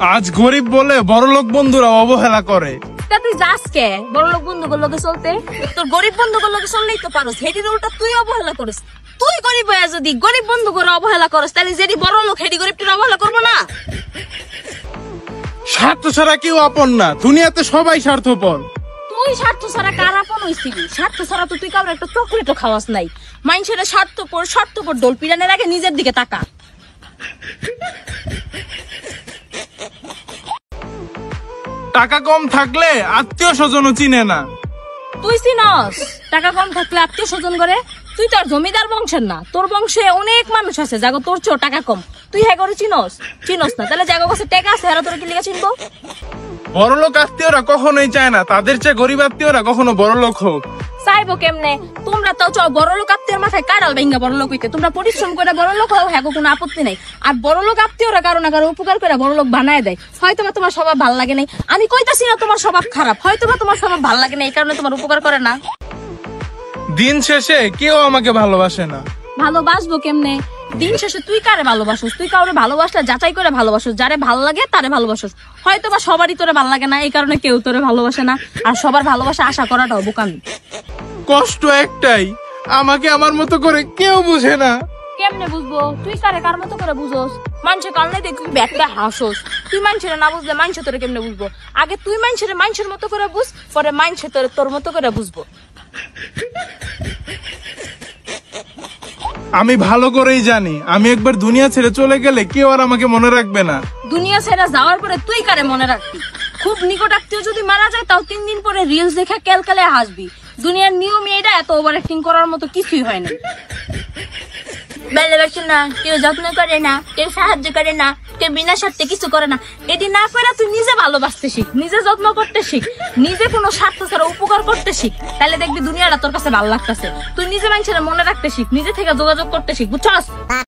আজ গরিব বলে বড়লোক বন্ধুরা অবহেলা করে। তুই যাস কে বড়লোক বন্ধুগুলোকে চলতে? তোর গরিব বন্ধুগুলোকে চললেই তো পারো, হেডির উল্টা তুই অবহেলা করিস। তুই গরিব হয়ে যদি গরিব বন্ধু করে অবহেলা করিস, তাহলে যেটি বড় লোক হেডি গরিবটির অবহেলা করবো না? স্বার্থ ছাড়া কেউ আপন না, দুনিয়াতে সবাই স্বার্থপর। তুই স্বার্থ ছাড়া কার আপন হইছিলি? স্বার্থ ছাড়া তো তুই কাউরে একটা চকলেটও খাওয়াস নাই। মানুষের স্বার্থপর দোল পিরানের আগে নিজের দিকে তাকা। টাকা কম থাকলে আত্মীয় স্বজনও চিনে না। তুই চিনস টাকা কম থাকলে আত্মীয় স্বজন করে? তুই তো আর জমিদার বংশের না, তোর বংশে অনেক মানুষ আছে যাগো তোর চেয়েও টাকা কম। তুই হ্যাঁ করে চিনস না, তাহলে জাগো কাছে টাকা আছে হেরা তোর কি লিগা চিনবো? বড়লোক আত্মীয়রা কখনোই চায় না তাদের চেয়ে গরিব আত্মীয়রা কখনো বড়লোক হোক। চাইবো কেমনে? তোমরা তো বড় লোক আত্মীয়র মাথায় কারাল ভেঙ্গা বড় লোক হইতে। তোমরা পরিশ্রম করে বড় লোক হও, হ্যাঁ কোনো আপত্তি নাই। আর বড় লোক আত্মীয়রা কারো না কারো উপকার করে বড় লোক বানায় দেয়। হয়তো বা তোমার স্বভাব ভালো লাগে নাই, আমি কইতাছি না তোমার স্বভাব খারাপ, হয়তো বা তোমার স্বভাব ভালো লাগে না এই কারণে তোমার উপকার করে না। দিন শেষে কেউ আমাকে ভালোবাসে না। ভালোবাসবো কেমনে? দিন শেষে তুই কারে ভালোবাসোস? তুই কাউরে ভালোবাসলে যাচাই করে ভালোবাসোস, যারে ভালো লাগে তারে ভালোবাসোস। হয়তো বা সবারই তোরে ভালো লাগে না এই কারণে কেউ তোরে ভালোবাসে না। আর সবার ভালোবাসা আশা করাটাও বোকামি। কষ্ট একটাই, আমাকে আমার মতো করে কেউ বুঝে না। কেমনে বুঝবো? তুই কারে কার মতো করে বুঝোস? মানুষের কারণে দেখবি ব্যাটটা হাসোস। তুই মানুষের না বুঝলে মানুষ তোরে কেমনে বুঝবো? আগে তুই মানুষের মতো করে বুঝ, পরে মানুষ তোর মতো করে বুঝবো। আমি ভালো করেই জানি আমি একবার দুনিয়া ছেড়ে চলে গেলে কেউ আর আমাকে মনে রাখবে না। দুনিয়া ছেড়ে যাওয়ার পরে তুই কারে মনে রাখবি? খুব নিকট আত্মীয় যদি মারা যায় তাও 3 দিন পরে রিলস দেখে ক্যালকালে হাসবি। দুনিয়ার নিয়ম এটা, এত ওভার অ্যাক্টিং করার মতো কিছুই হয় না। ভালোবাসে না, কেউ যত্ন করে না, কেউ সাহায্য করে না, কেউ বিনা স্বার্থে কিছু করে না। এটি না করে তুই নিজে ভালোবাসতে শিখ, নিজে যত্ন করতে শিখ, নিজে কোনো স্বার্থ ছাড়া উপকার করতে শিখ। তাহলে দেখবি দুনিয়াটা তোর কাছে ভালো লাগতেছে। তুই নিজে মানুষের মনে রাখতে শিখ, নিজে থেকে যোগাযোগ করতে শিখ, বুঝছস?